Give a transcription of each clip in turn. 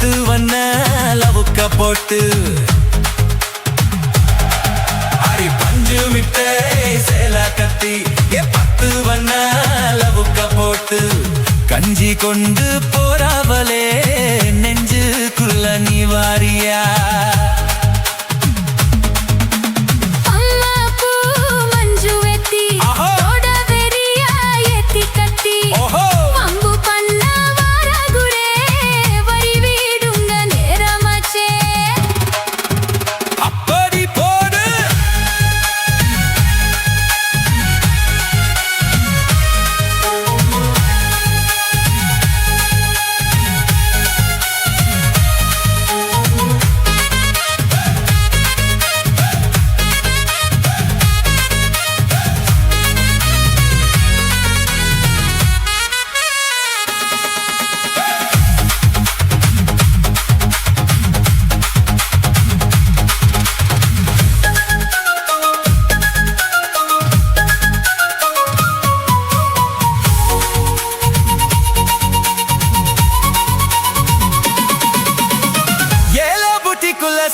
10 வண்ண லவுக்க போட்டு அடி பஞ்சு மிட்டை சேல கத்தி 10 வண்ண லவுக்க போட்டு கஞ்சி கொண்டு போறாவலே நெஞ்சுக்குள்ள நீ வாரியா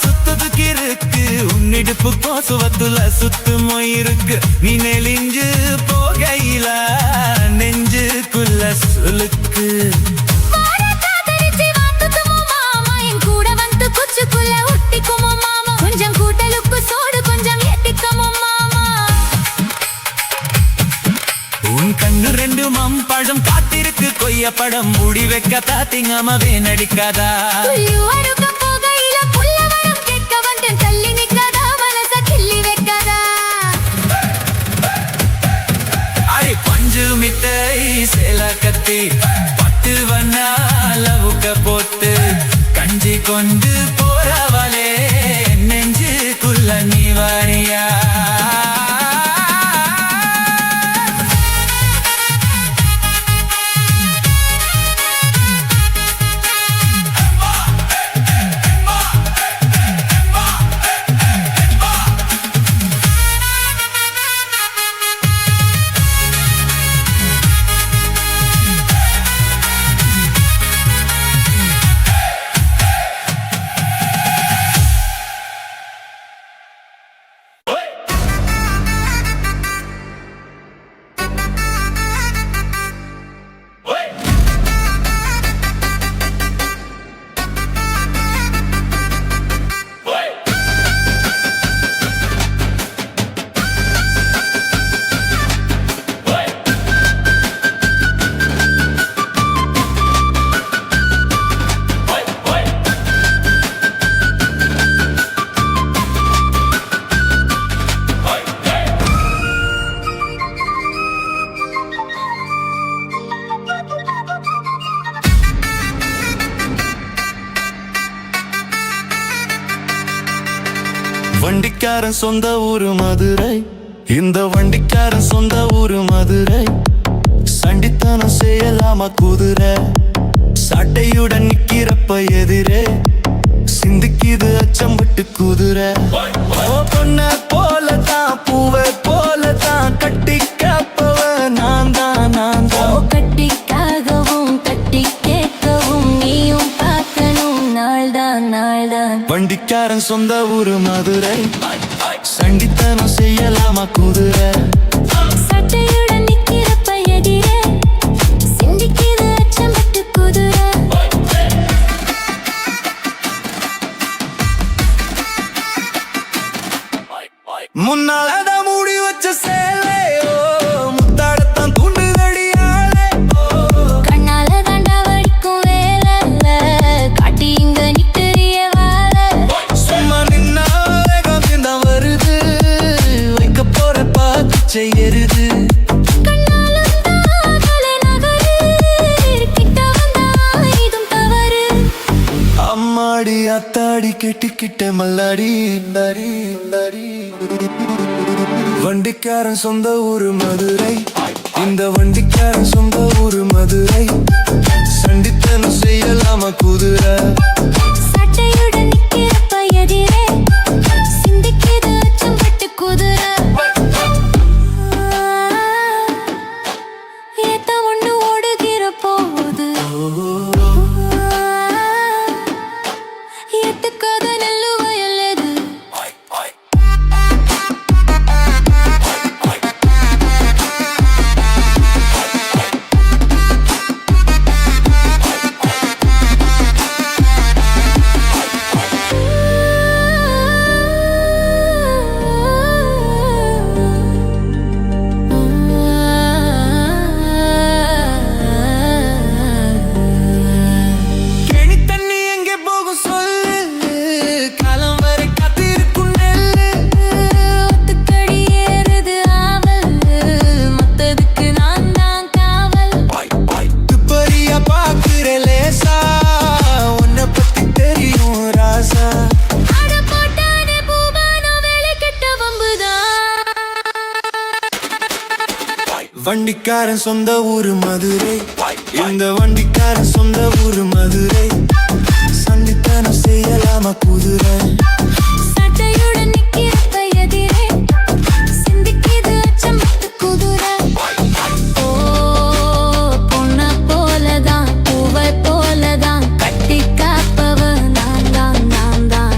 சுத்துதுக்கு இருக்கு உன்னிடுப்பு கோசுவத்துல சுத்துமோ இருக்கு நீ நெளிஞ்சு போகையில நெஞ்சுக்குள்ள சுளுக்கு உன் கண்ணு 2 மாம்பழம் காத்திருக்கு கொய்யப்படம் மூடி வைக்க தாத்திங்காமவே நடிக்காதா மிட்டை சேல கத்தி 10 வண்ண லவுக்க போட்டு கஞ்சி கொண்டு போறவளே நெஞ்சுக்குள்ள நீ வாரியா வண்டிக்காரன் சொந்த ஊரு மதுரை இந்த வண்டிக்காரன் சொந்த ஊரு மதுரை சண்டித்தனம் செய்யலாமா குதிரை சட்டையுடன் நிக்கிறப்ப எதிரே சிந்திக்குது அச்சம்பட்டு குதிரை பொண்ண போலதான் பூவை போலதான் கட்டி காப்பவ நான் தான் கட்டிக்காகவும் கட்டி கேட்கவும் நீயும் பார்க்கணும் நாள்தான் வண்டிக்காரன் சொந்த ஊரு மதுரை சண்டித்தனம் செய்யலாமா குதிரை சட்டையுடன் நிக்கிறப்ப எதிரே சிந்திக்குது அச்சம்பட்டு குதிரை முன்னால மூடி வச்ச சேலையோ முத்தாடத்தான் தூண்டுதடியாலே கண்ணால தாண்டா வடிக்கும் வேலை காட்டி இங்க நிட்டுறிய வாழ சும்மா நின்னா வேகம் தான் வருது வைக்க போற பார்த்து செய்யருது அம்மாடி அத்தாடி கெட்டிக்கிட்ட மல்லாடி வண்டிக்காரன் சொந்த ஊரு மதுரை இந்த வண்டிக்காரன் சொந்த ஊரு மதுரை சண்டித்தனம் செய்யலாமா குதிரை சட்டையுடன் நிக்கிறப்ப எதிரே சிந்திக்குது அச்சம்பட்டு குதிரை ஏத்த ஒண்ணு ஓடுகிற போகுது வண்டிக்காரன் சொந்த ஊரு மதுரை, இந்த வண்டிக்காரன் சொந்த ஊரு மதுரை. சண்டித்தனம் செய்யலாமா குதிரை? சட்டையுடன் நிக்கிறப்ப எதிரே சிந்திக்கிது அச்சம் பட்டு குதிரை. ஓ பொண்ண போலதான் பூவை போலதான் கட்டி காப்பவ நான் தான் நான் தான்.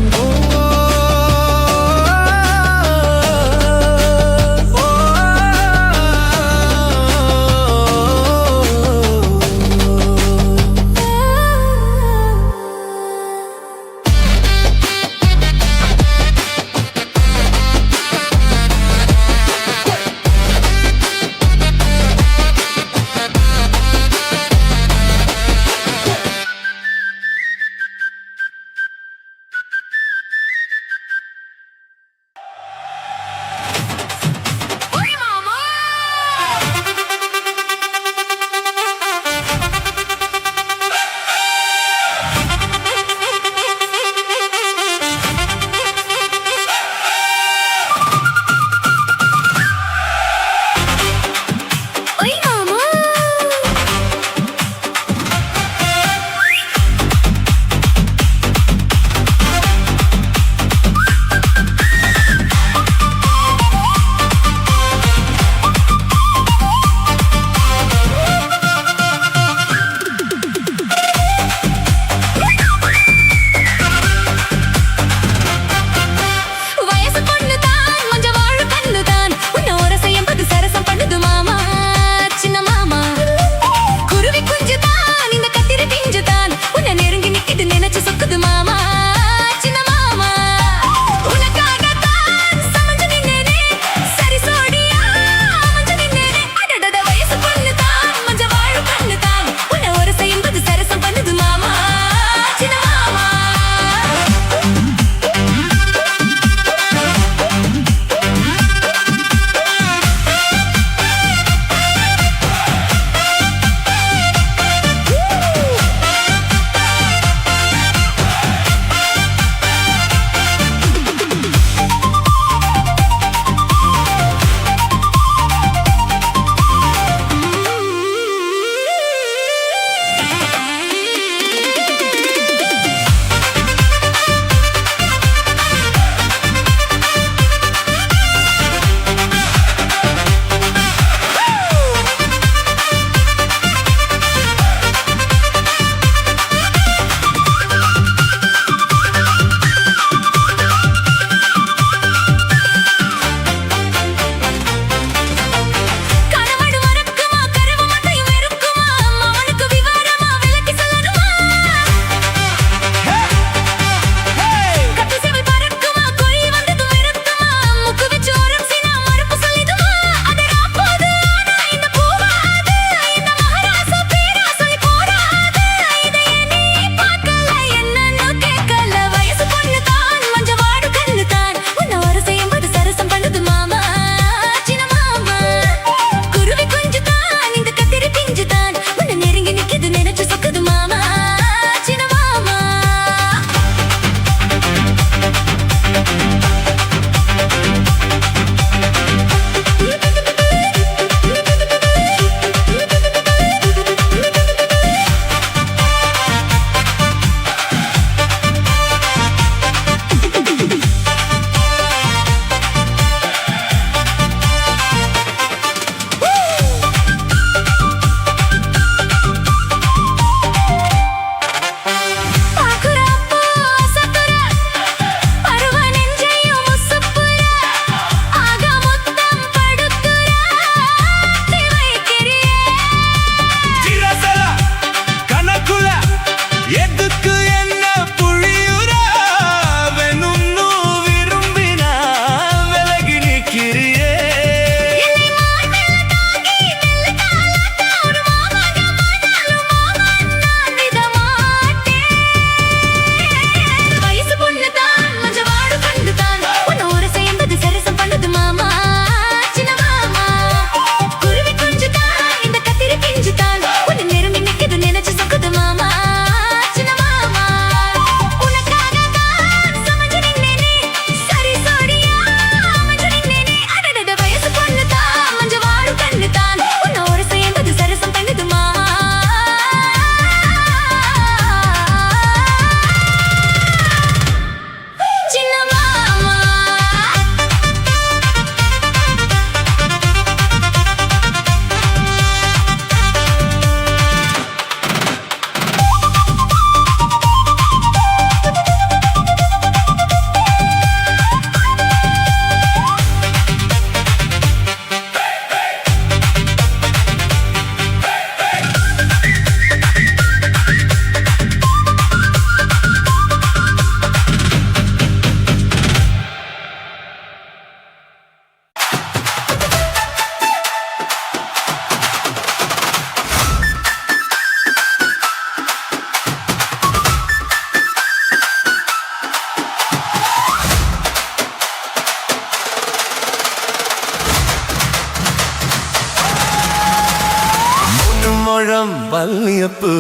மல்லியப்பு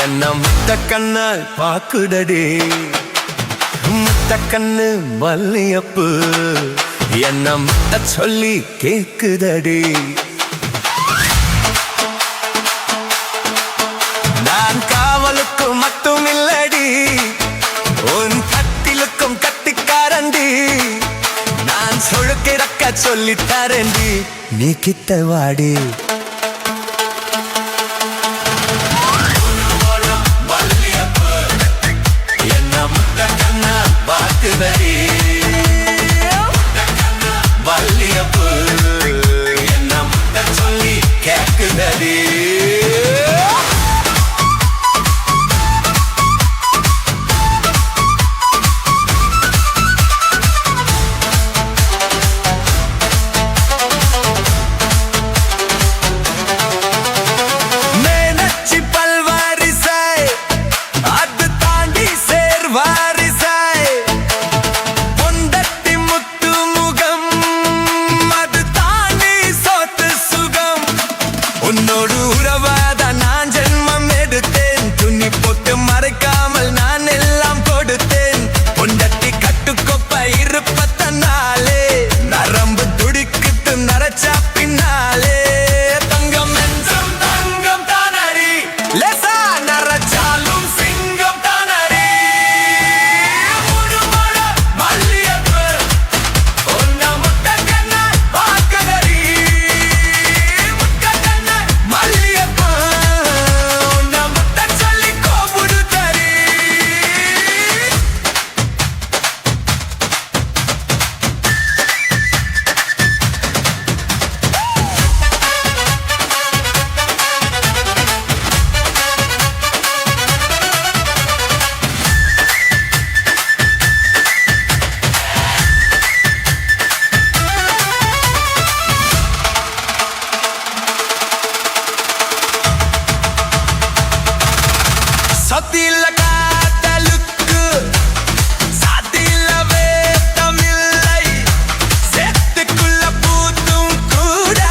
என்ன முத்த கண்ணால் பாக்குதடி முத்த கண்ணு மல்லியப்பு என்ன முத்த சொல்லி கேக்குதடி நான் காவலுக்கு மட்டும் இல்லடி உன் கத்திலுக்கும் கத்திக்காரண்டி நான் சொழுக்கிறக்க சொல்லி தரண்டி நீ கிட்ட வாடி என்ன முத்த கண்ணா பாக்குதடி மல்லியப்பு என்ன முத்த சொல்லி கேக்குதடி உன்னோடு உறவாத நான் ஜென்மம் எடுத்தேன் துணி போட்டு மறைக்காமல் நான் எல்லாம் கொடுத்தேன் பொண்டட்டி கட்டுக்கொப்ப இருப்பத்தனாலே நரம்பு துடிக்கிட்டு நரச்சா பின்னாலே தங்கம் என்றும் தங்கம் தானடி லேசா நரச்சாலும் சிங்கம் தானடி முழுமழ மல்லியப்பு உன்ன முத்த கண்ணா பாக்குதடி மல்லியப்பு உன்ன முத்த சொல்லி கோபுடுதடி சத்தியில்ல காதலுக்கு சாத்தியில்லவே தமிழை சேத்துக்குள்ள பூத்தும் கூட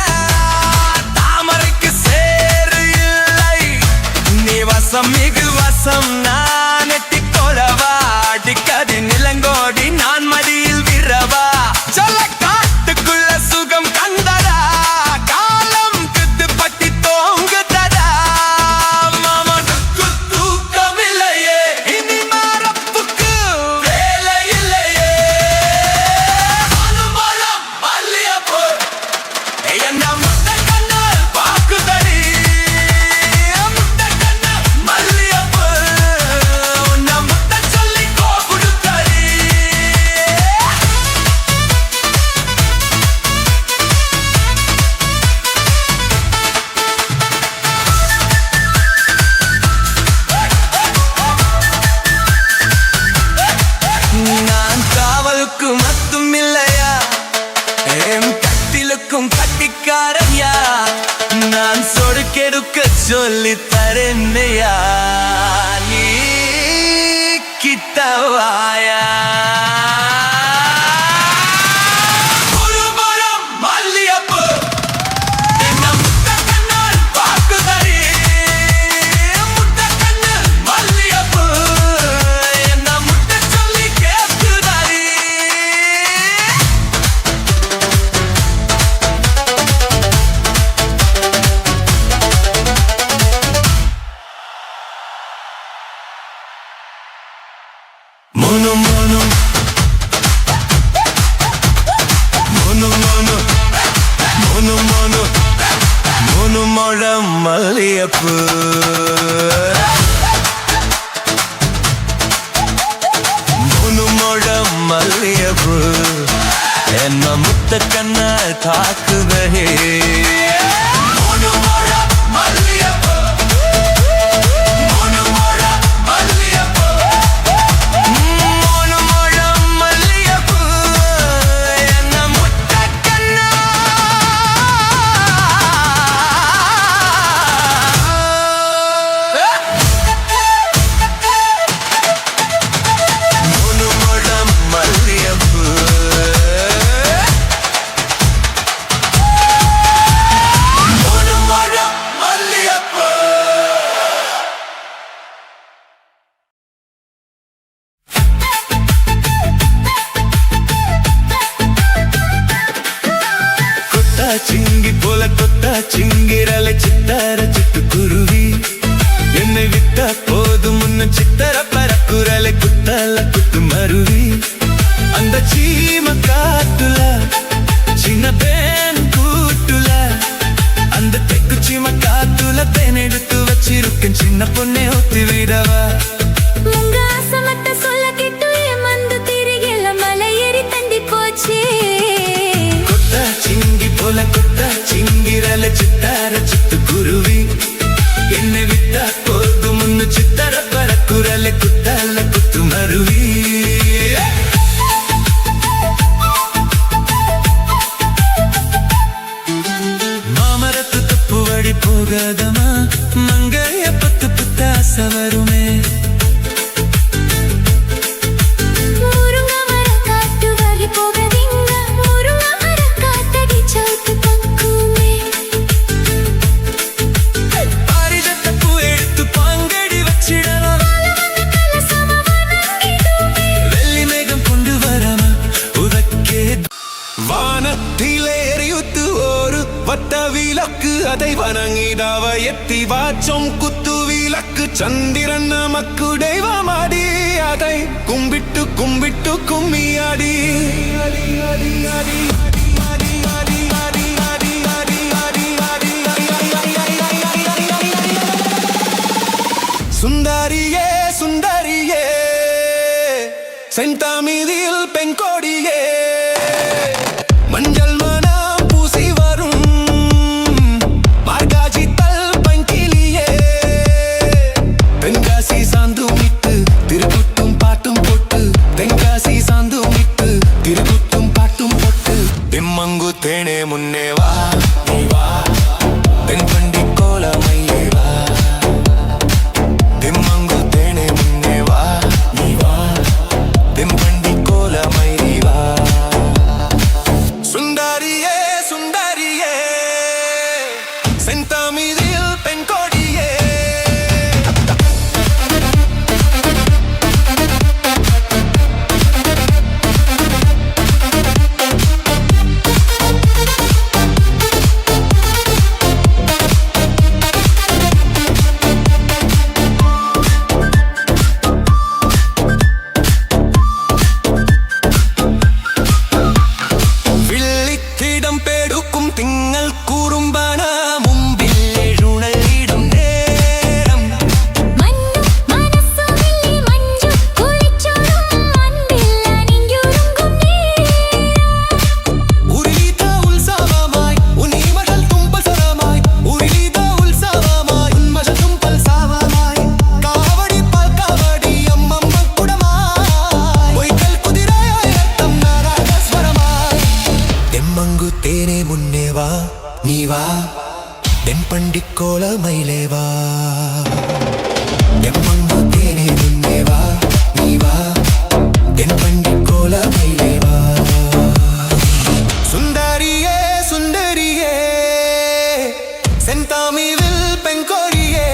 தாமரைக்கு சேரு இல்லை நீ வசம் மிகு வசம் நான் எட்டிக்கொள்ளவா அடிக்கடி நிலங்கோடி நான் மடியில் விரவா சொல்ல காட்டுக்குள்ள சுகம் கண்டடா காலம் குத்து பட்டி தோங்குதடா மாமனுக்கு தூக்கமில்லையே இனி மரப்புக்கு வேலை இல்லையே அனுமளம் மல்லியப்பு என்ன முத்த கண்ணால் பாக்குதடி முத்த கண்ணா மல்லியப்பு உன்ன முத்த சொல்லி கோபுடுதடி நான் காவலுக்கு மட்டும் இல்லையா என் கட்டிலுக்கும் கட்டிக்காரையா நான் சொடுக்கெடுக்க சொல்லி தரேன்னையா நீ கிட்டவாயா முழுமழம் மல்லியப்பு என்ன முத்த கண்ணால் பாக்குதடி முத்த கண்ணு மல்லியப்பு என்ன முத்த சொல்லி கேக்குதடி முனு முனு சிங்கிரல சித்தார சிட்டுக்குருவி என்னை விட்ட போதும் முன்ன சித்தர பறக்குறல குத்தல குத்து மருவி அந்த சீம காட்டுல சின்ன தேன் கூட்டுல அந்த தெக்கு சீம காட்டுல தேன் எடுத்து வச்சிருக்கேன் சின்ன பொண்ணே ஒத்தி விடவா உங்க ஆசமத்த சொல்ல கேட்டு ஏமாந்து திரிகல மலை ஏறி தண்டி போச்சு கொத்த சிங்கி போல கொத்த சிங்கிரல சித்தார சிட்டுக்குருவி என்னை விட்டா போதும் முன்னு சித்தர பறக்குறல குத்தல குத்து மருவி மாமரத்து தப்பு வழி போகாதமா மங்கைய பத்து புத்தாச வருமே முருங்க மர காட்டு வழி போகதிங்க முருங்க மர காத்தடி சவுத்து பக்குமே பாரிஜத்த பூ எடுத்து பாங்கடி வச்சிடலாம் வெள்ளி மேகம் கொண்டு வரமா உதக்கே வானத்திலே எரியுத்து ஒரு வட்ட விளக்கு அதை வணங்கிடாவ எத்தி வாச்சம் குத்து விளக்கு சந்திரன் நமக்கு தெய்வமாடி அதை கும்பிட்டு கும்பிட்டு கும்மியாடி சுந்தரியே சுந்தரியே செந்தாமிதில் பெண்கொடியே மஞ்சள் மனம் பூசி வரும் மார்காஜி தல் பங்கிலியே தென்காசி சாந்து விட்டு திருக்குட்டும் பாட்டும் போட்டு தென்காசி சாந்து விட்டு திருக்குட்டும் பாட்டும் போட்டு திம்மங்கு தேனே முன்னே வா நீ வா தென்பண்டி கோலமையே வா திம்மங்கு தேனே முன்னே வா நீ வா தென்பண்டி கோலமையே வா சுந்தரியே சுந்தரியே செந்தாமிதில் பெண்கொடியே வில்லித்திடம் பேடுக்கும் திங்கள் கூறும்பான மும்பில் எழுநலிடும் நேரம் மண்ணு மனசு வெள்ளி மஞ்சு குளிச்சோடும் அன்பில் அணிஞ்சுருங்கும் உரிலித உல்சாவமாய் உன் இமகள் தும்பல் சரமாய் உரிலித உல்சாவமாய் உன் மகள் தும்பல் சாவமாய் காவடி பால் காவடி அம்மம்ம குடமாய் பொய்கள் குதிரையாய் ரத்தம் நாராகஸ்வரமாய் தெம்மங்கு தேனே முன்னே வா நீ வா தென்பண்டி கோல மயிலே வா தெம்மங்கு தேனே முன்னே வா நீ வா தென்பண்டி கோல மயிலே வா சுந்தரியே சுந்தரியே செந்தாமிவில் பெண்கொடியே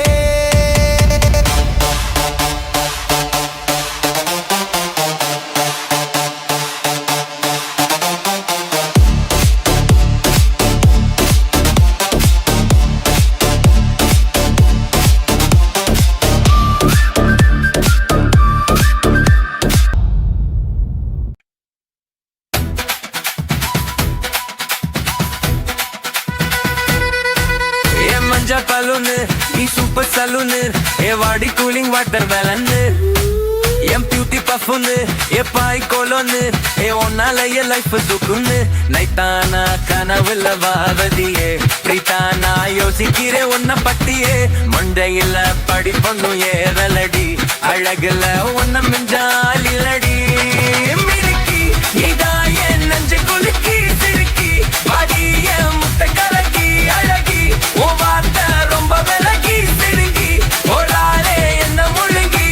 மஞ்சா பலூனு நீ சூப்பர் சலூனு ஏ வாடி கூலிங் வாட்டர் வேலன்னு எம் பியூட்டி பஃபுன்னு ஏ பாய் கோலோன்னு ஏ ஒன்னால ஏ லைஃப் சுக்குன்னு நைத்தானா கனவுல வாவதியே பிரித்தானா யோசிக்கிறே ஒன்ன பத்தியே மண்டையில படி பொண்ணு ஏறலடி அழகுல ஒன்ன மிஞ்சாலிலடி மிடுக்கி இதான் என் நஞ்சு குலுக்கி சிறுக்கி பாடிய முட்டை கலக்கி அழகி ஓ வார்த்தை ரொம்ப விலகி சிறுங்கி ஓடாலே என்ன முழுங்கி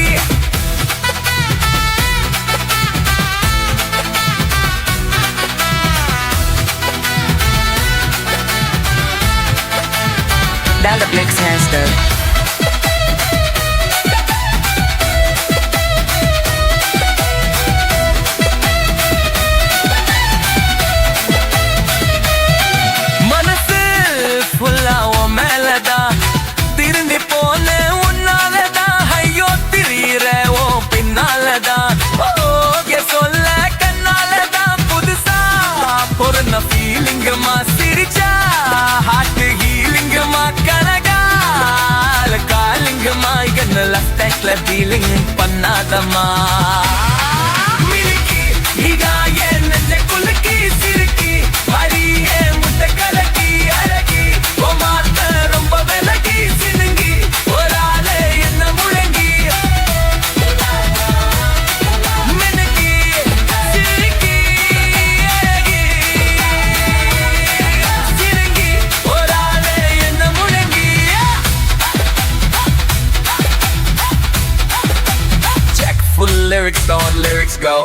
Down the Blix Hamster. மனசு full ஃபீலிங் பண்ணாதம்மா மினுக்கி நீதான் என் நெஞ்ச குலுக்கி சிறுக்கி அரியே முட்டை கலக்கி அழகி மாத்த ரொம்ப விலகி சினுங்கி ஒரு ஆளே என்ன முழங்கி மினுக்கி சிறுக்கி அழகி சினுங்கி ஒரு ஆளே என்ன முழங்கி Check full lyrics on lyrics go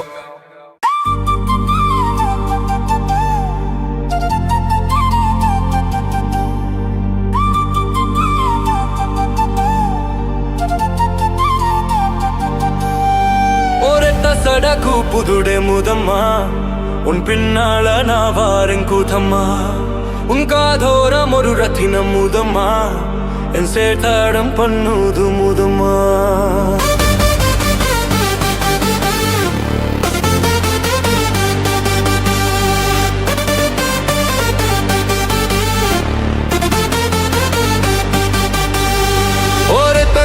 சடகு புதுடே முதம்மா உன் பின்னால நான் வாரேன் கூத்தம்மா உன் காதோரம் ஒரு ரத்தினம் முதம்மா என் சேட்டாடம் பண்ணுது முதம்மா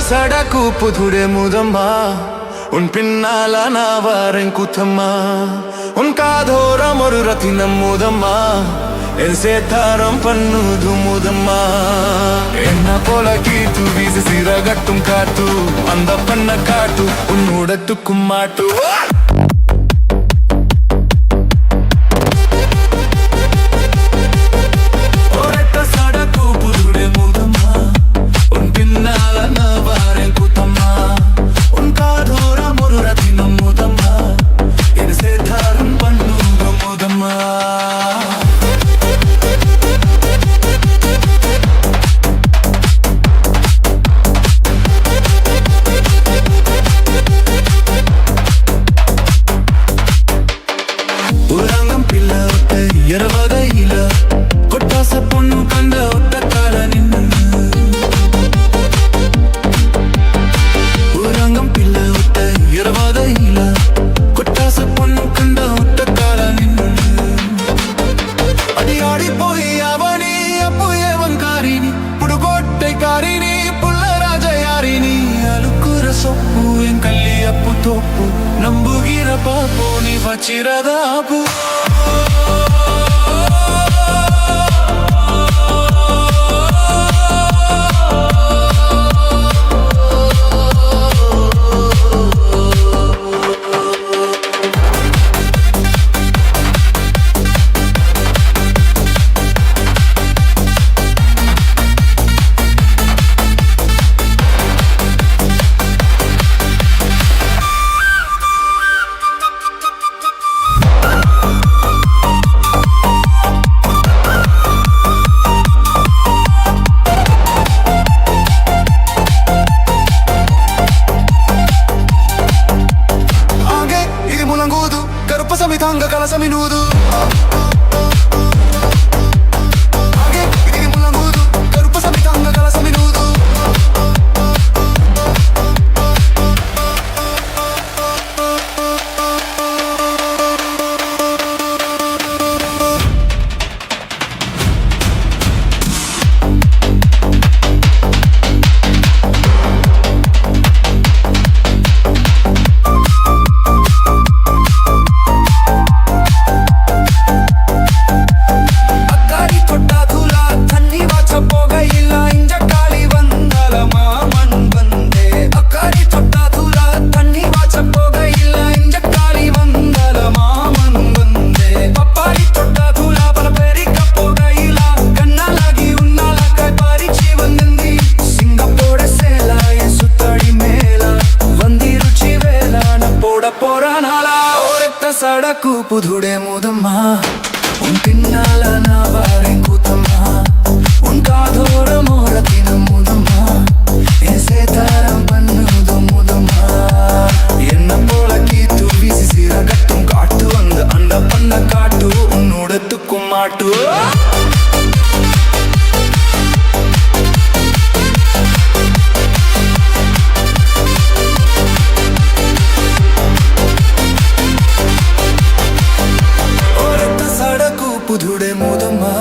சடகு புதுடே முதம்மா உன் பின்னால நான் வாரேன் கூத்தம்மா உன் காதோரம் ஒரு ரத்தினம் முதம்மா என் சேத்தாரம் பண்ணுது முதம்மா என்ன போல கீத்து வீசி சிறகட்டும் காட்டு அந்த பண்ண காட்டு உன் உடத்துக்கும் மாட்டு சடகு புதுடே முதம்மா உன் பின்னால நான் வாரேன் கூத்தம்மா உன் காதோரம் ஒரு ரத்தினம் முதம்மா என் சேதாரம் பண்ணுங்க முதம்மா உலகம் பிள்ளை ஒட்ட இரவதையில கொட்டாச பொண்ணு கண்ட ஒட்ட கால நின்று உலகம் பிள்ளை ஒட்ட இரவதையில கொட்டாச பொண்ணு கண்ட ஒட்ட கால நின்று அடியாடி போய் அவனி அப்போ ஏவங்காரினி புடுகோட்டை காரினி புள்ள ராஜயாரினி அலுக்குற சொப்பு என் கல்லி அப்பு தோப்பு நம்புகிற பாப்போ நீ வச்சிரதாப்பு Tanga kala sa minudo Age idi mulangudu Karupa sa mitanga kala sa minudo సడకు పుదుడే ముదమ్మా ఉన్ పిన్నాల నా వారేం కూతమ్మా ఉన్ కాదోరం రతినం ముదమ్మా ఎన్ సేతారం పన్నుదు ముదమ్మా என்ன போல கீத்து வீசி சிறகட்டும் காட்டு வந்து அந்த பண்ண காட்டு உன்னோடத்துக்கும் மாட்டு புதுடே முதம்மா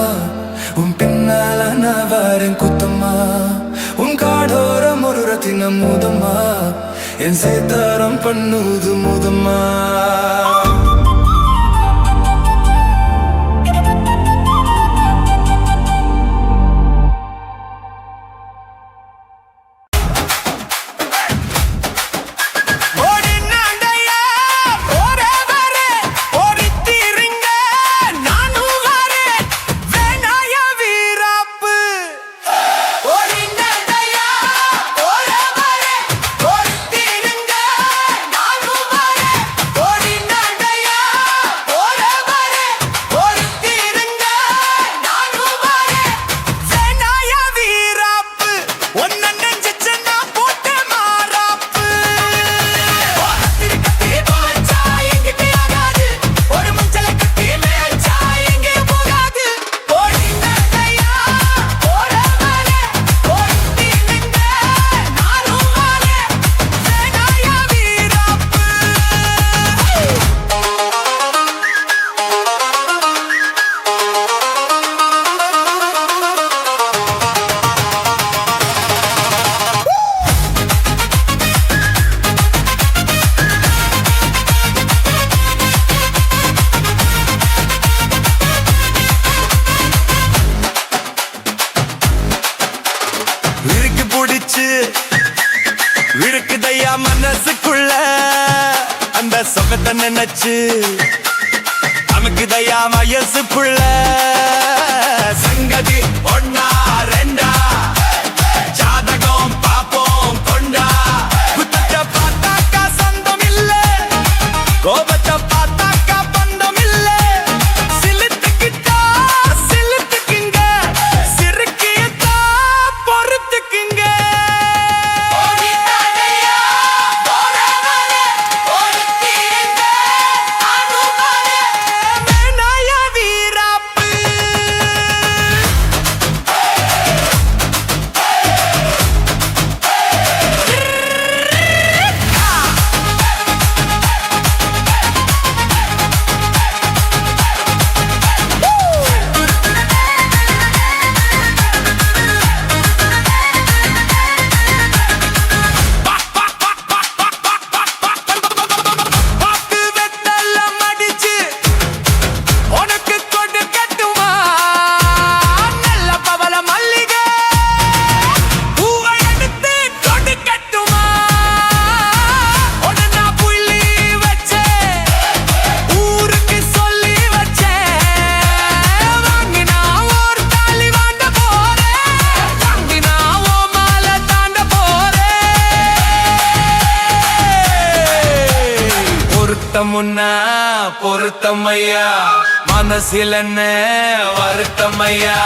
உன் பின்னால நான் வாரேன் குத்தம்மா உன் காடோரம் ஒரு ரத்தினம் முதம்மா என் சேத்தாரம் பண்ணுது முதம்மா விடுக்குதையா மனசுக்குள்ள அந்த சொகத்தை நினைச்சு நமக்குதையா வயசுக்குள்ள சங்கதி ஒன்னா ரெண்டா ஜாதகம் பாப்போம் கொண்டா குத்தத்தை பார்த்தாக்கா சொந்தம் இல்ல கோபத்தை பார்த்தாக்கா பந்தம் இல்ல சிலுத்துக்கிட்டா சிலுத்துக்குங்க சிறுக்கியத்தா பொறுத்துக்குங்க முன்னா பொருத்தமையா மனசில் என்ன வருத்தமையா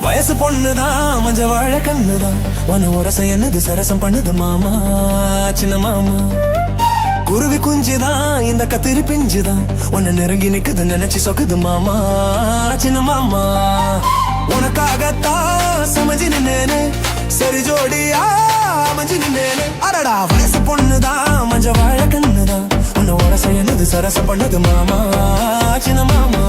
வயசு பொண்ணுதான் மஞ்ச வாழ கண்ணுதான் உன உரச என்னது சரசம் பண்ணுது மாமா சின்ன மாமா குருவி குஞ்சுதான் இந்த கத்திரி பிஞ்சுதான் உன்னை நெருங்கி நிக்குது நினைச்சு சொக்குது மாமா சின்ன மாமா உனக்காகத்தான் சமைஞ்சு நின்னேனே சரி ஜோடியா அமைஞ்சு நின்னேனே அடடா வயசு பொண்ணுதான் மஞ்ச வாழ கண்ணுதான் உன்னை உரச என்னது சரசம் பண்ணுது மாமா சின்ன மாமா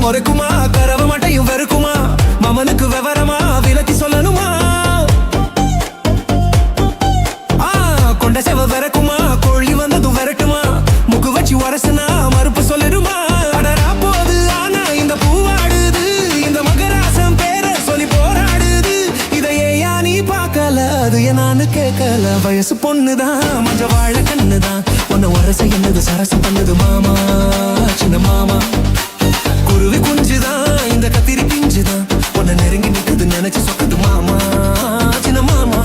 முறைக்குமா கரவ மாட்டையும் வெறுக்குமா மாமனுக்கு விவரமா விலக்கி சொல்லணுமா கொண்ட செவ வெறக்குமா கோழி வந்ததும் விரட்டுமா முக்கு வச்சு உரசுனா மறுப்பு சொல்லிடுமா அடரா போது ஆனா இந்த பூவாடுது இந்த மகராசம் பேர சொல்லி போராடுது இதையே நீ பார்க்கல அது என்னான்னு கேட்கல வயசு பொண்ணுதான் மஞ்ச வாழ கண்ணுதான் உன்னை உரச என்னது சரசம் பண்ணுது மாமா சின்ன மாமா குருவி குஞ்சுதான் இந்த கத்திரி பிஞ்சுதான் உன்னை நெருங்கி நிக்குது நினைச்சு சொக்குது மாமா சின்ன மாமா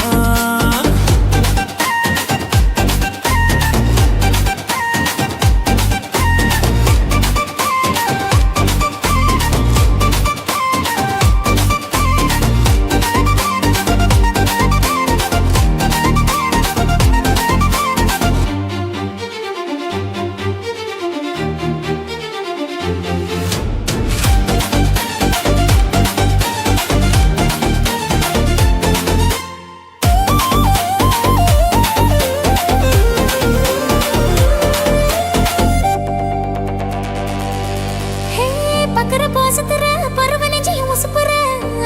பக்கற பாசத்துற பருவ நெஞ்சையும் உசுப்புற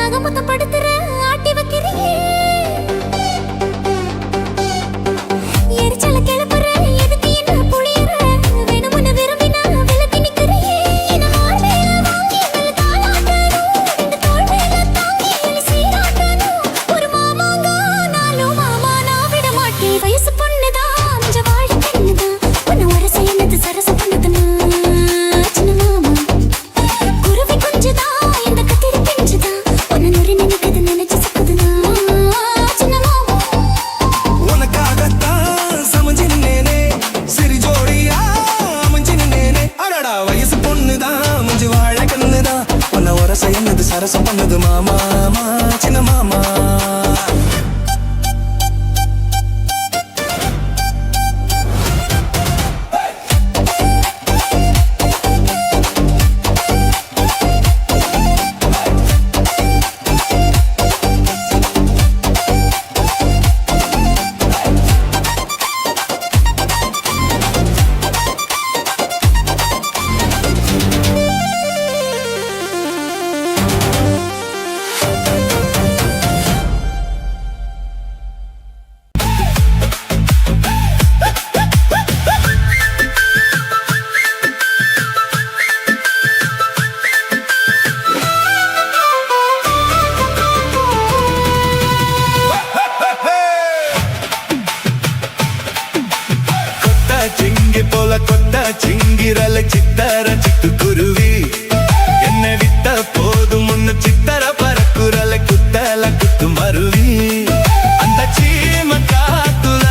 அகமத்த படுத்துற ஆட்டி வைக்கிறியே எரிச்சல கிளப்புற எதுக்கு என்ன புளியற வேணும்னு விரும்பினா விலக்கி நிக்கிறியே என்ன மார்பேல வாங்கி மேல தாளாட்டணும் ரெண்டு தோள் மேல தாங்கி எலி சீராட்டணும் ஒரு மாமாங்க நானும் மாமா நான் விட மாட்டேன் வயசு பொண்ணுதான் மஞ்ச வாழ கண்ணுதான் உன்னை உரச என்னது சரச பண்ணுதுன்னா சின்ன மாமா குருவி குஞ்சுதான் இந்த கத்திரி பிஞ்சுதான் உன்னை நுரி நினைக்குது நினைச்சு சுக்குதுன்னா சின்ன மாமா உனக்காகத்தான் சமைஞ்சு நின்னேனே சிறு ஜோடியா அமைஞ்சு நின்னேனே அடடா வயசு பொண்ணுதான் மஞ்சு வாழ கண்ணுதான் உன்னை உரச என்னது சரசம் பண்ணுது மாமா சின்ன மாமா சிங்கி போல கொத்த சிங்கிரல சித்தர சிட்டு குருவி என்னை விட்ட போதும் முன்னு சித்தர பறக்குறல குத்தல குத்து மருவி அந்த சீம காத்துல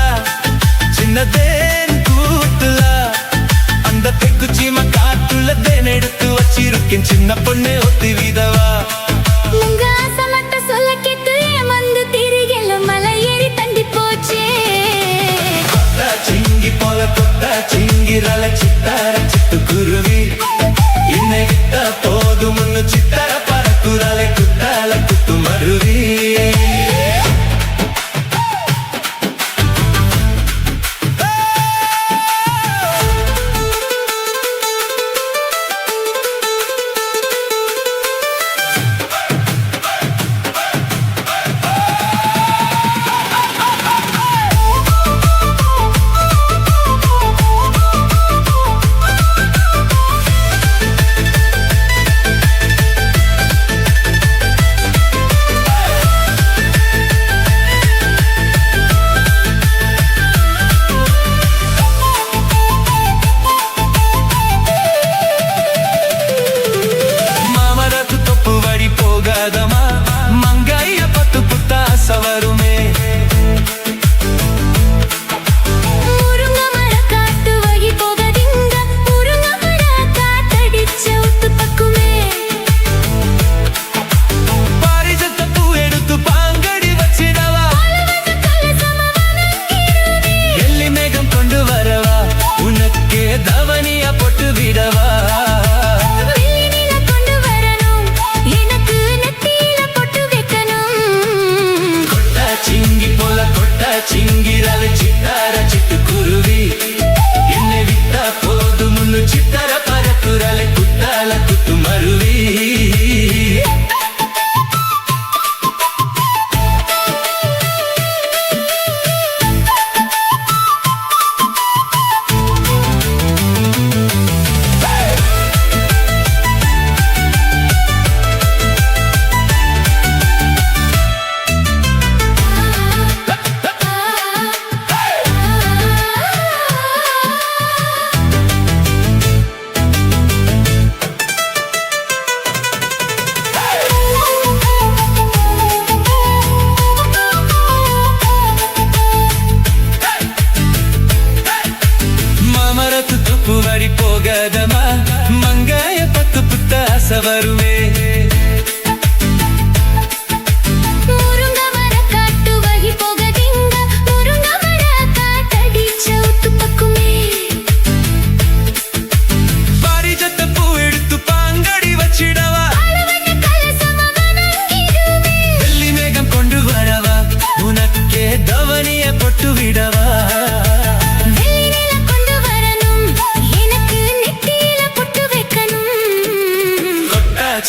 சின்ன தேன் கூத்துல அந்த தெக்கு சீம காத்துல தேன் எடுத்து வச்சிருக்கேன் சின்ன பொண்ணு ஒத்தி விதவா உங்க ஆசை மட்டும் சொல்ல கேட்டு ஏமாந்து திரிகல மலை ஏறி தண்டி போச்சே சிங்கி போல கொத்த சிங்கிரல சித்தர சிட்டு குருவி என்னை விட்ட போதும் முன்னு சித்தர பறக்குறல குத்தல குத்து மருவி சித்தர பறக்குறலை குத்தால குத்து மருவி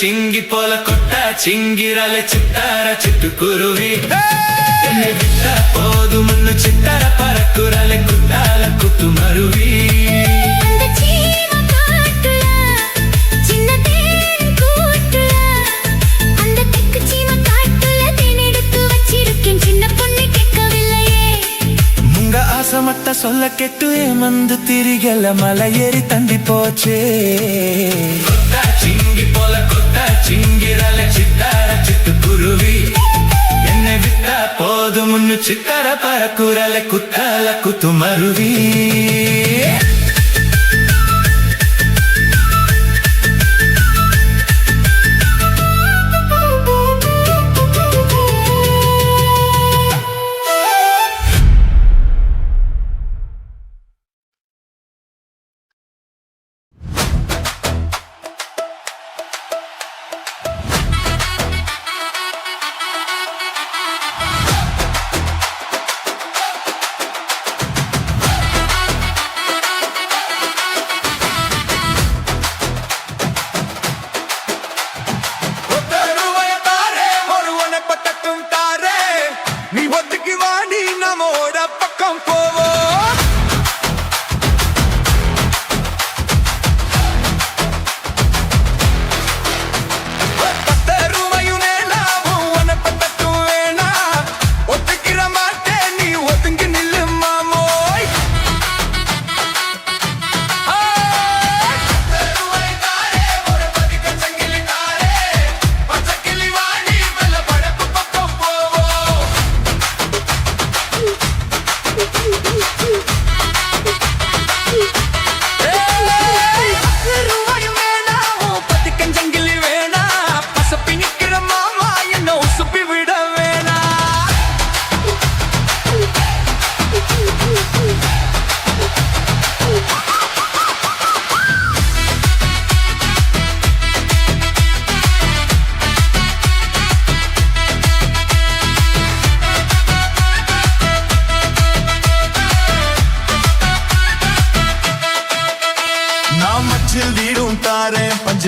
சிங்கி போல கொட்டா சிங்கிரால சித்தார சிட்டுக்குருவி என்னை விட்டா போதும்னு சித்தார பறக்குறாலே குத்தால குத்து மருவி அந்த சீம காட்டுல சின்ன தேன் கூட்டுல அந்த தெக்கு சீம காட்டுல தேன் எடுத்து வச்சிருக்கேன் சின்ன பொண்ணு கேட்கவில்லையே முங்க ஆசை மட்ட சொல்ல கெட்டு ஏமந்து திரிகல மலை ஏறி தந்தி போச்சே கொட்டா சிங்கி போல கொட்டா சிங்கிரால சித்தார சிட்டுக்குருவி என்னை விட்டா போதும்னு சித்தார பறக்குறாலே குத்தால குத்து மருவி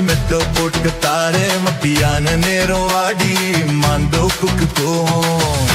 மெத்தோ போட்டு தாரே மப்பியான நேரம் வாடி மாந்தோ குக்கு போவோம்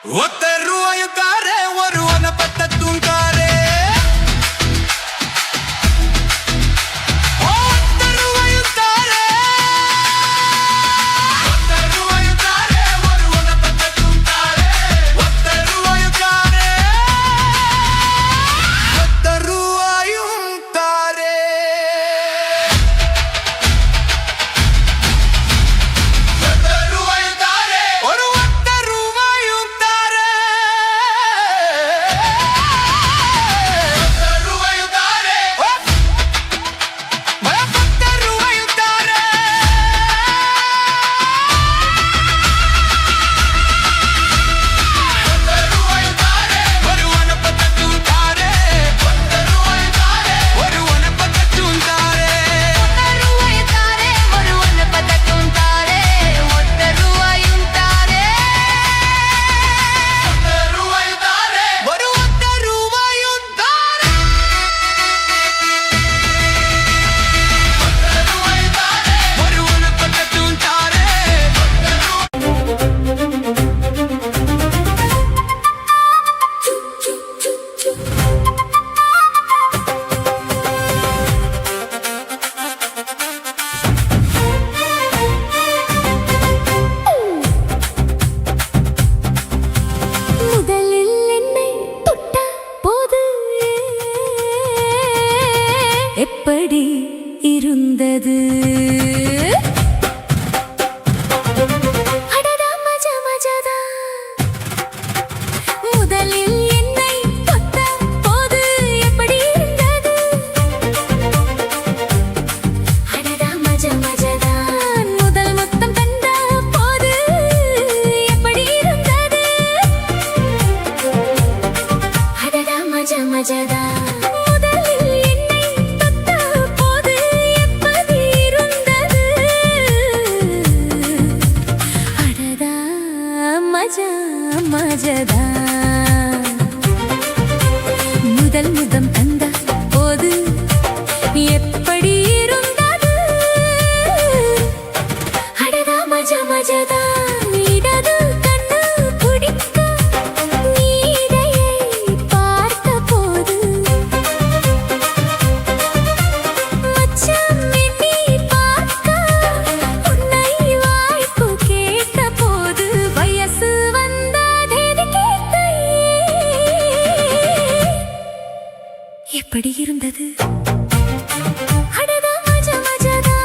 ஒத்த ரூபாயும் தாரே ஒருவனை பத்தத்தும் தாரே ஒத்த ரூபாயும் தாரே ஒத்த ரூபாயும் தாரே ஒருவனை பத்தத்தும் தாரே ஒத்த ரூபாயும் தாரே ஒத்த ரூபாயும் தாரே ஒரு ஒத்த ரூபாயும் தாரே ஒத்த ரூபாயும் தாரே ஒருவனை பத்தத்தும் தாரே ஒருவனை பத்தத்தும் தாரே ஒரு ஒத்த ரூபாயும் தாரே ஒருவனை பத்தத்தும் தாரே முதலில் என்னை தொட்ட போது எப்படி இருந்தது அடடா மஜா மஜாதா முதலில் என்னை தொட்ட போது எப்படி இருந்தது அடடா மஜா மஜாதா முதல் முத்தம் தந்த போது எப்படி இருந்தது அடடா மஜா மஜாதா முதலில் என்னை தொட்ட போது எப்படி இருந்தது அடடா மஜா மஜாதா முதல் முதம் தந்த போது எப்படி இருந்தது அடடா மஜா மஜாதா இடது கண்ணு பிடிக்க நீ இதையை பார்த்த போது மச்சம் எண்ணி பார்க்க உன்னை வாய்ப்பு கேட்ட போது வயசு வந்ததேதி கேட்கையே எப்படி இருந்தது அடடா மஜா மஜாதா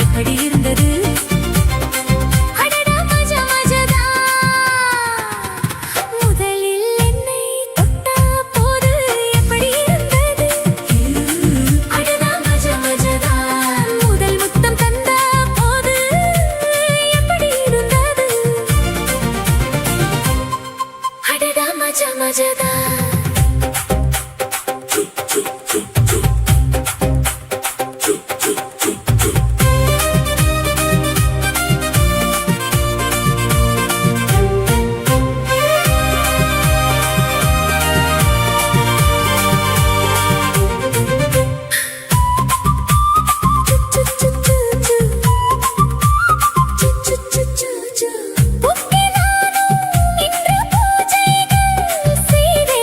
எப்படி இருந்தது அடடா மஜா மஜாதா முதலில் என்னை தொட்ட போது எப்படி இருந்தது அடடா மஜா மஜாதா முதல் முத்தம் தந்த போது எப்படி இருந்தது அடடா மஜா மஜாதா புக்கே நானும் இன்று பூஜைகள் செய்தேன்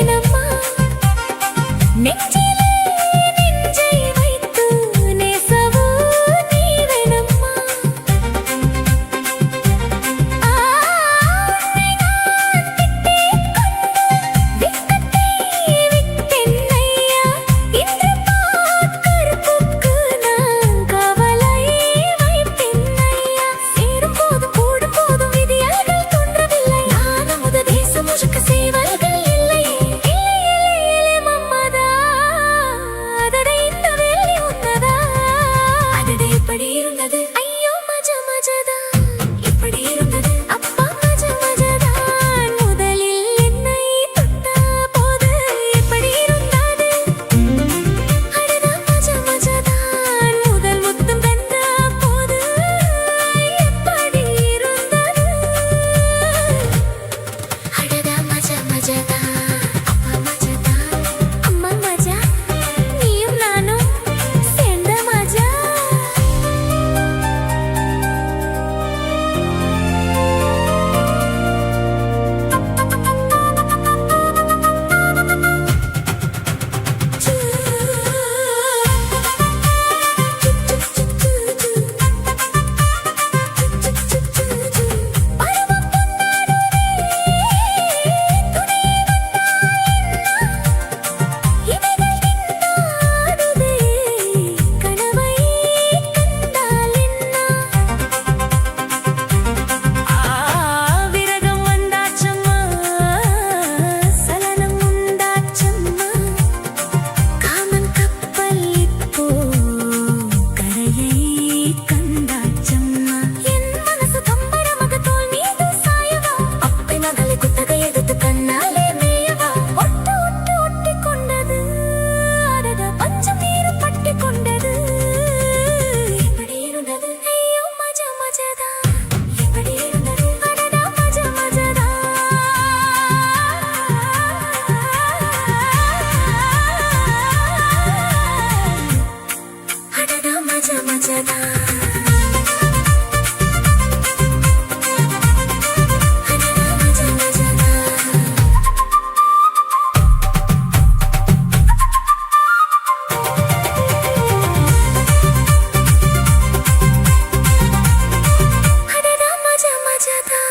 ராஜதா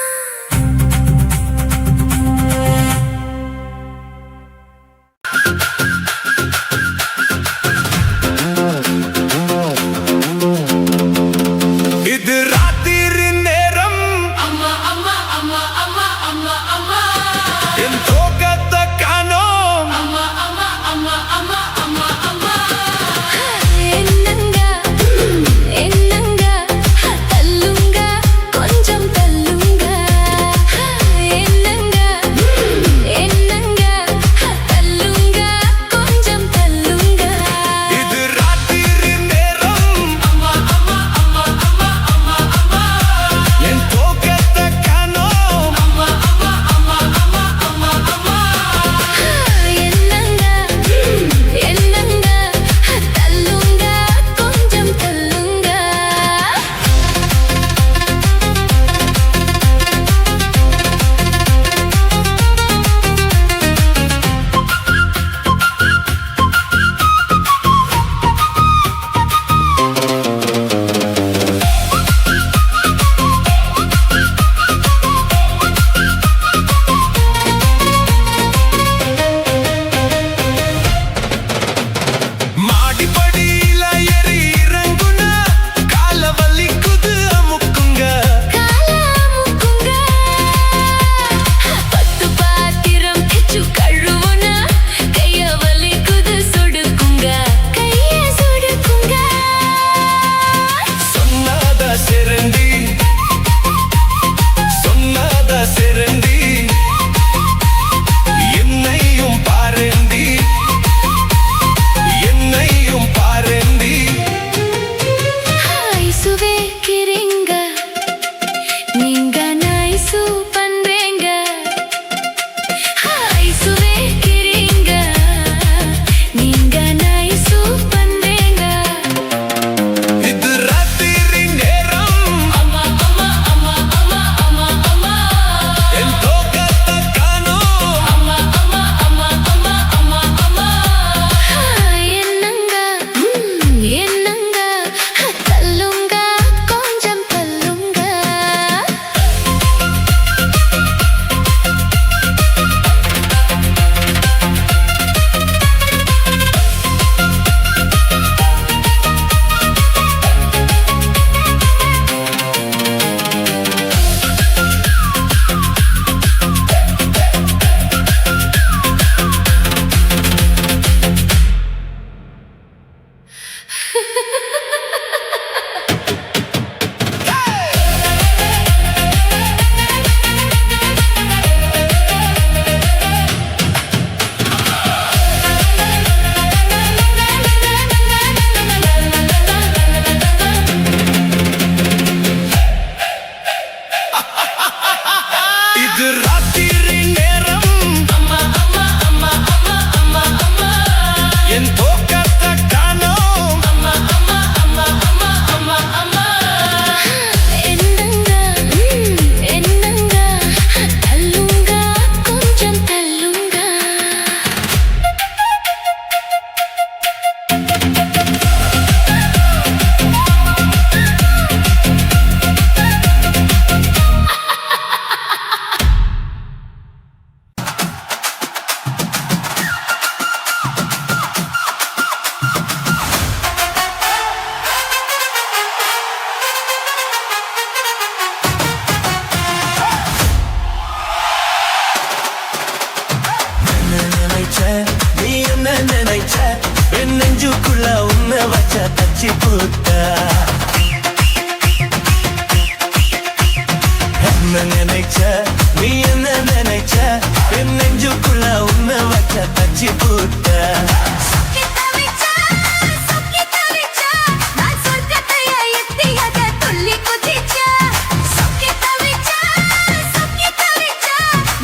இது ராத்திரி நேரம் என் தோகத்தை காணோம் என்னங்க என்னங்க தள்ளுங்க கொஞ்சம் தள்ளுங்க என்னங்க என்னங்க தள்ளுங்க கொஞ்சம் தள்ளுங்க இது ராத்திரி நேரம் என் தோகத்தை காணோம் என்னங்க என்னங்க தள்ளுங்க கொஞ்சம் தள்ளுங்க மாடிப்படியில ஏறி இறங்குனா கால வலிக்குது அமுக்குங்க காலாமுக்குங்க பத்து பாத்திரம் பிச்சு கழுவுனா கைய வலிக்குது சொடுக்குங்க கைய சொடுக்குங்க சொன்னாத சிறந்தி சொன்னாத சிறந்தி என்னையும் பாரேந்தி என்னையும் பாரேந்தி ஐசுவே கிரிங்க நீங்க நைசு பண்றீங்க ஐசுவே கிரிங்க நீங்க நைசு பண்றீங்க இது ராத்திரி நேரம் என் தோகத்தை காணோம் என்னங்க என்னங்க தள்ளுங்க கொஞ்சம் தள்ளுங்க இது ராத்திரி நேரம் என் தோகத்தை காணோம் என்னங்க என்னங்க தள்ளுங்க கொஞ்சம் தள்ளுங்க நீ என்ன நினைச்ச என் நெஞ்சுக்குள்ள உன்னை வச்ச தச்சி பூத்த என்ன நினைச்ச நீ என்ன நினைச்ச என் நெஞ்சுக்குள்ள உன்னை வச்ச தச்சி பூத்த நான் சொர்க்கத்தையே எத்தியத துள்ளி குதிச்ச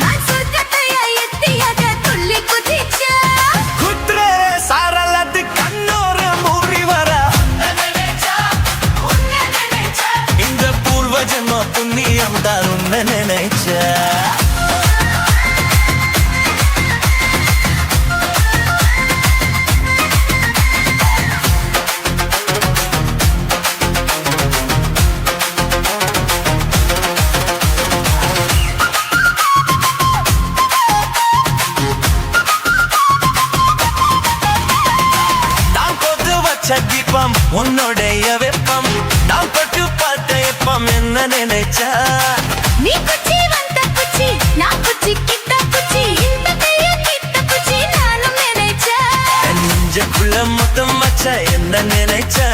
நான் சொர்க்கத்தையே எத்தியத துள்ளி குதிச்ச குத்ரே சாரலது கண்ணோர மூறி வர இந்த பூர்வ ஜென்ம புண்ணியம் தான் உன்னை நினைச்ச உன்னுடைய வெப்பம் நான் பட்டு பார்த்த எப்பம் என்ன நினைச்சா நீ குச்சி வந்த குச்சி நான் குச்சி கிட்ட குச்சி இந்த கைய கிட்ட குச்சி நானும் நினைச்சேன் நெஞ்சக்குள்ள மொத்தம் மச்சா என்ன நினைச்சா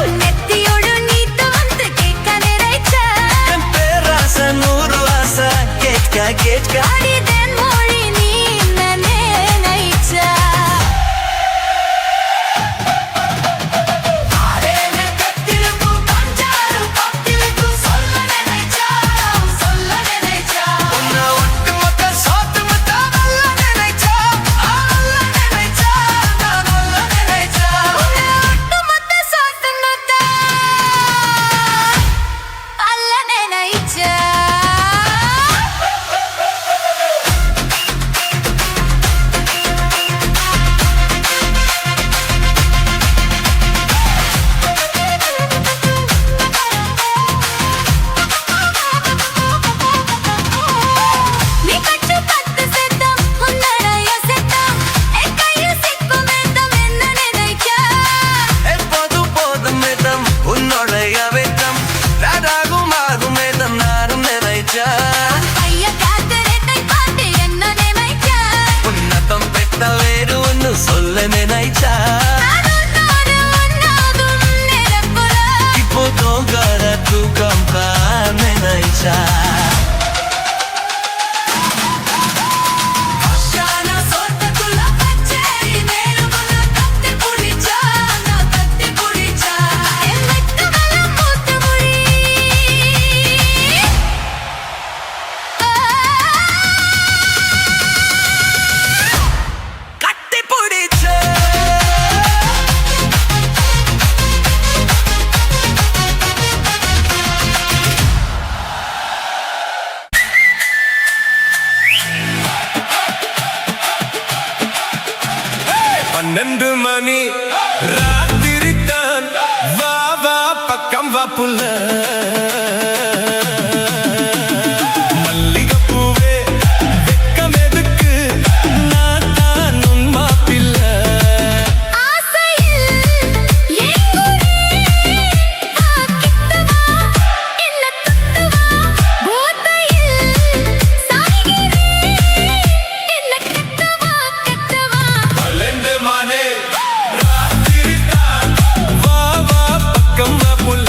உன் நெத்தியோடு நீத்து வந்து கேட்க நினைச்சேன் என் பேராசை 100 ஆசை கேட்க கேட்க அடிதன் மொழி நீ என்ன நினைச்ச உன்னை ஒட்டுமொத்த சோத்து முத்தா நல்ல நினைச்சா நினைச்சா நான் நல்ல நினைச்சா ஒட்டுமொத்த சாத்துனத அல்ல நினைச்ச நீ கட்டு பத்து செத்தம் உன்னடைய செத்தம் என் கையில் சிக்கும் வேந்தம் என்ன நினைக்க எப்போதும் போதும் மிதம் உன்னுடைய வெட்டம் நாடாகும் ஆகும் மிதம் நானும் நினைச்சா கைய காத்திரத்தை பார்த்து என்ன நினைக்க உன்னதம் பெற்ற வேறு ஒன்று சொல்ல நினைச்சா நானும் உன்னாகும் நிரப்புல இப்போ தோகாத தூக்கம் தான் நினைச்சா ஷானா சோத்தக்குள்ள பச்சேரி மேலுக்குள்ள தத்தி புடிச்சா நான் தத்தி புடிச்சா என் வெக்கமல மூத்து முடி கட்டி பிடிச்ச பன்னெண்டு மணி ராத்திரித்தான் வா வா பக்கம் வா புள்ள மல்லிகைப்பூவே வெக்கம் எதுக்கு நான் தான் உன் மாப்பிள்ளை ஆசையில் எங்குரே கிட்டவா என்ன துட்டுவா போதையில் சாய்கிறே என்ன கட்டவா கட்டவா பன்னெண்டு மணி ராத்திரித்தான் வா வா பக்கம் வா புள்ள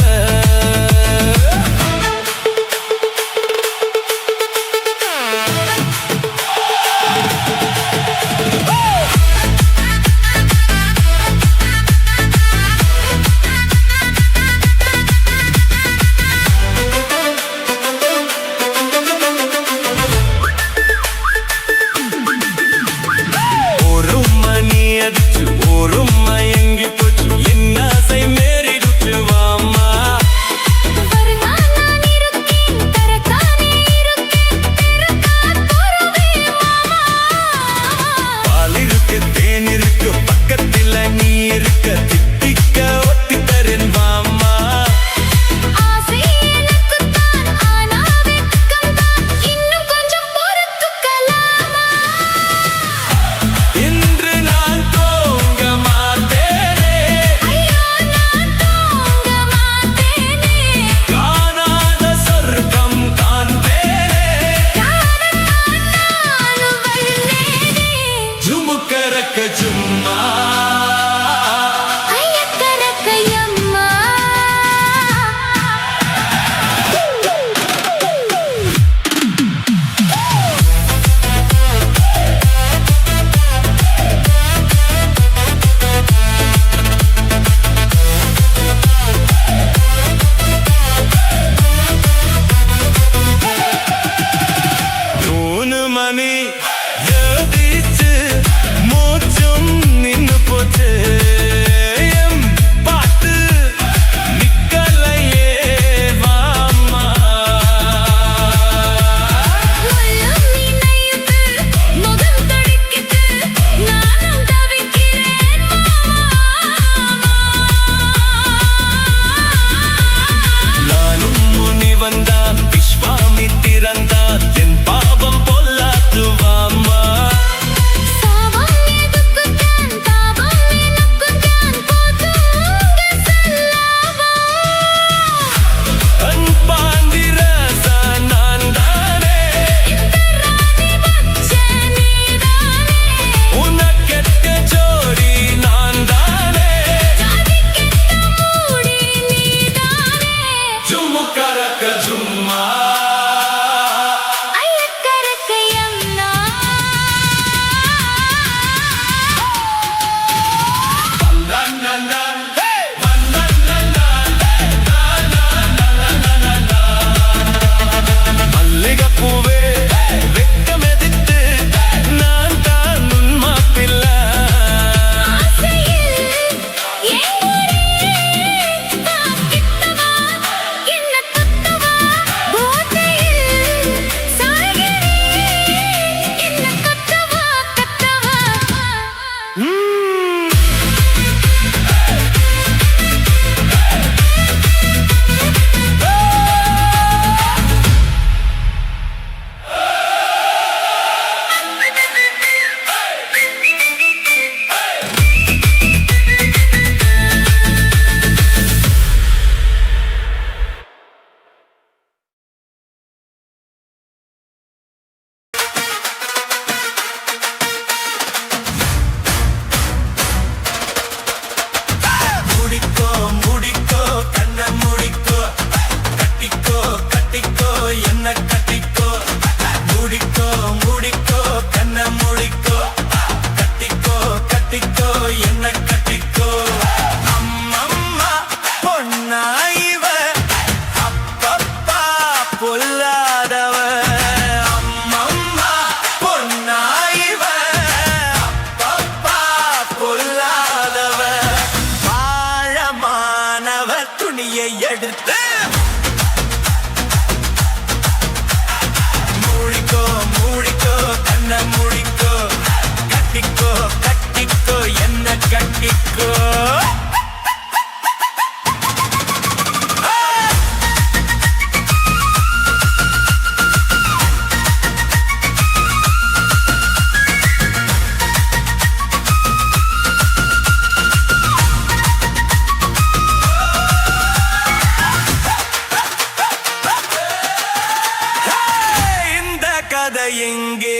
கதை எங்கே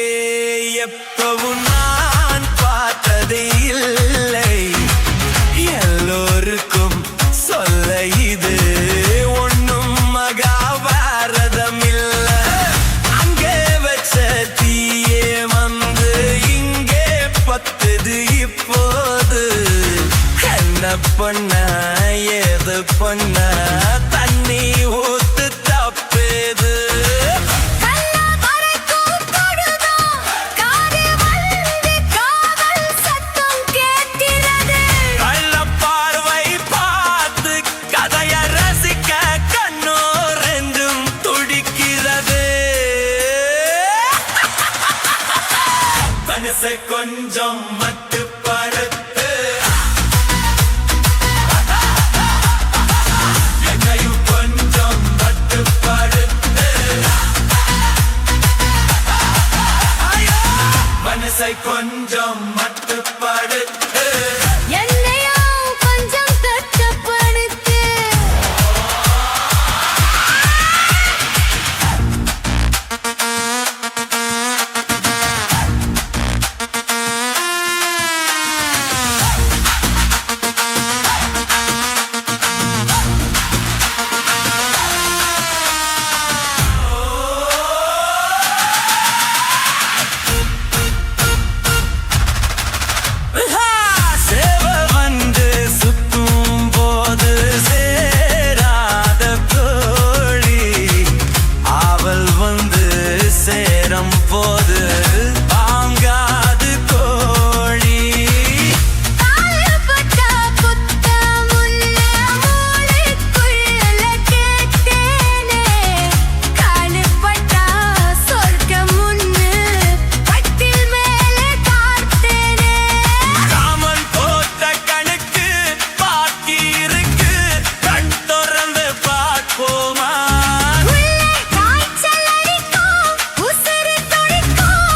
எப்பவும் நான் பார்த்ததே இல்லை எல்லோருக்கும் சொல்ல இது ஒன்னும் மகாபாரதம் இல்ல அங்கே வச்ச தீயே வந்து இங்கே பத்துது இப்போது என்ன பண்ண ஏது பண்ண தண்ணி ஊத்து தப்பேது கல்லா வரைக்கும் தொடுதோம் காது வந்து காவல் சத்தம் கேட்கிறது கள்ள பார்வை பார்த்து கதைய ரசிக்க கண்ணோ ரெண்டும் துடிக்கிறது மனசை கொஞ்சம் மட்டுப்படுத்து என்னையும் கொஞ்சம் மட்டுப்படுத்து மனசை கொஞ்சம் மட்டுப்படுத்து என்னையும் கொஞ்சம் கட்டப்படுத்து சேவ வந்து சுத்தும் போது சேராத கோழி அவள் வந்து சேரும் போது வாங்காது கோழி கால்பட்டா குத்த முன்ன மூளைக்குள்ள கேட்டேனே கால்பட்டா சொர்க்கம் முன்னு பட்டில் மேலே பார்த்தேனே ராமன் போட்ட கணக்கு பாக்கி இருக்கு கண் திறந்து பார்ப்போமா உள்ளே காய்ச்சல் அடிக்கும் உசுறு துடிக்கும்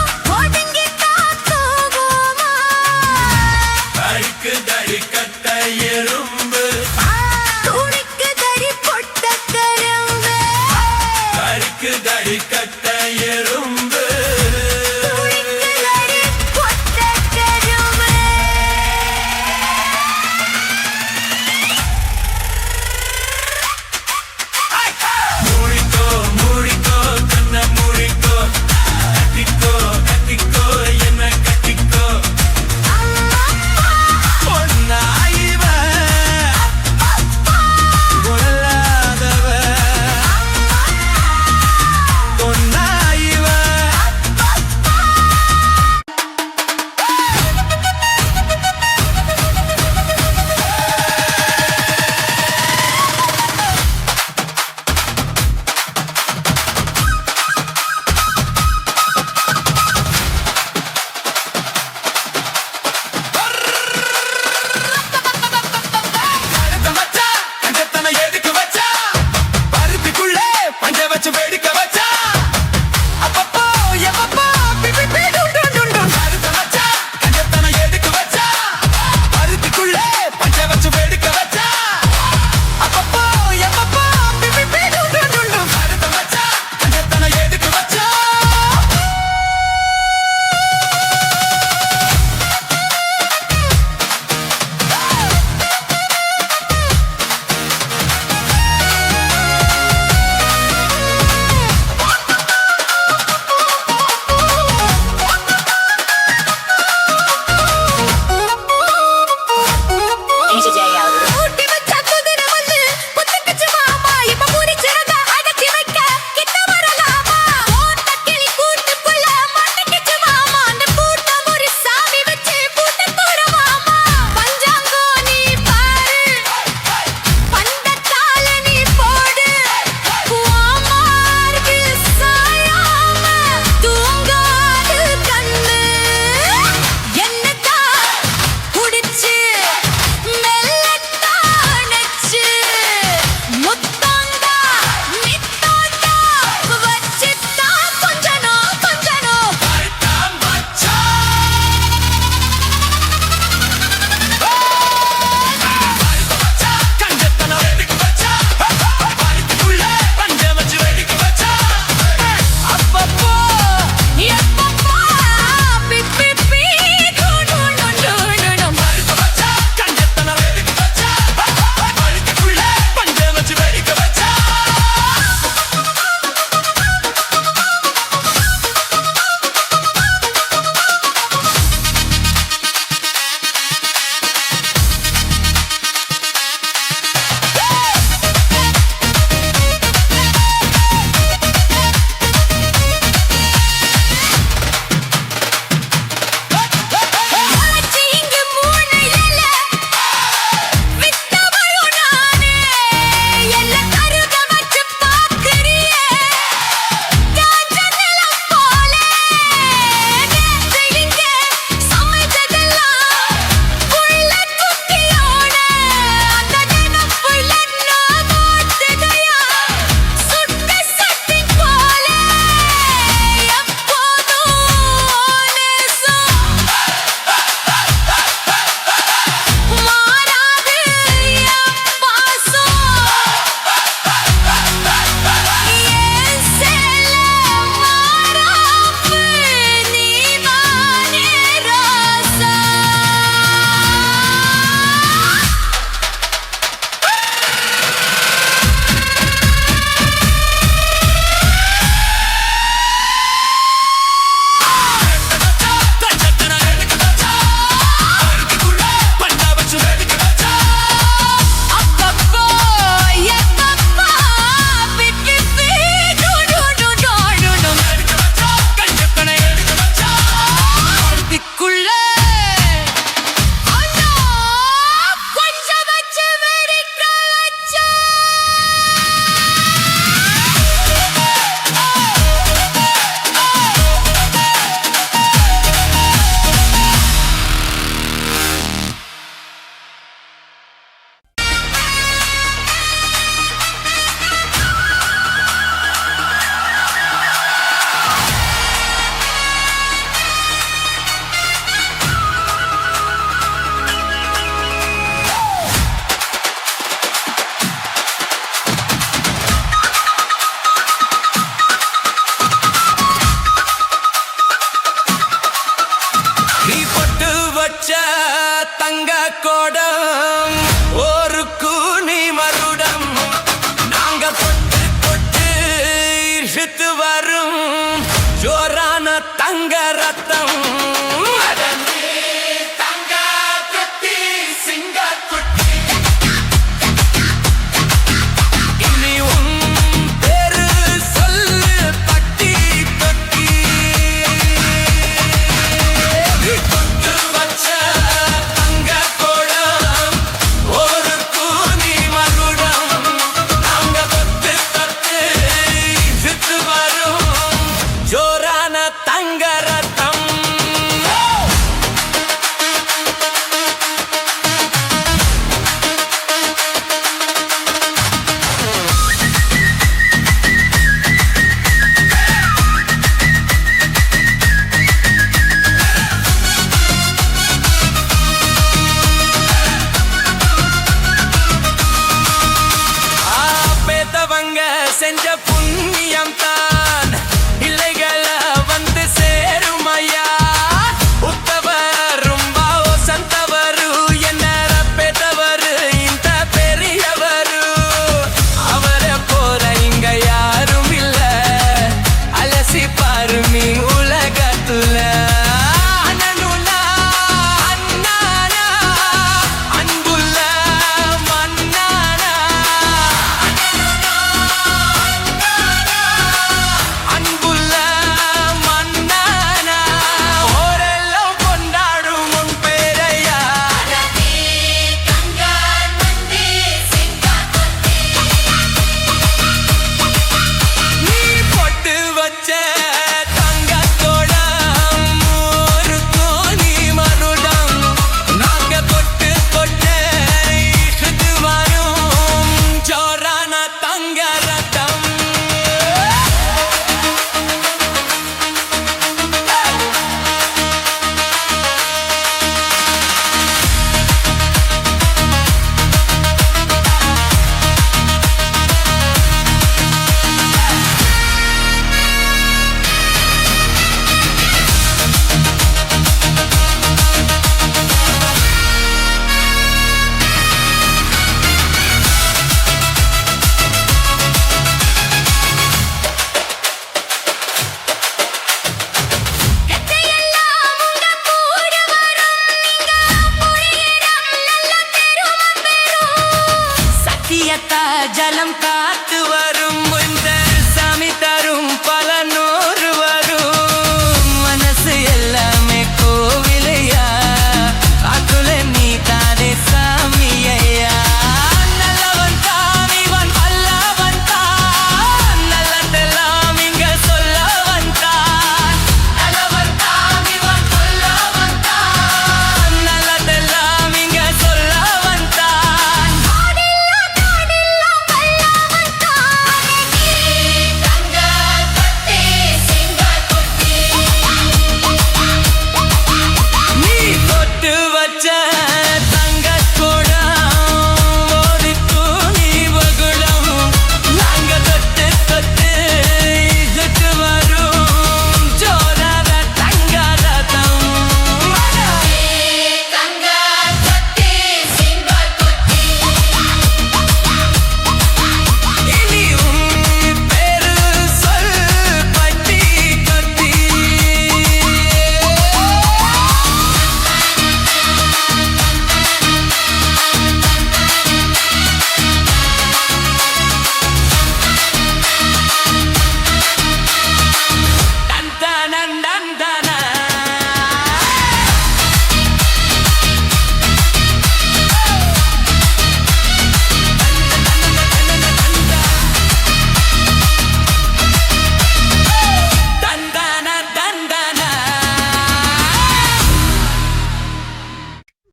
வரும் ஜோரான தங்க ரத்தம்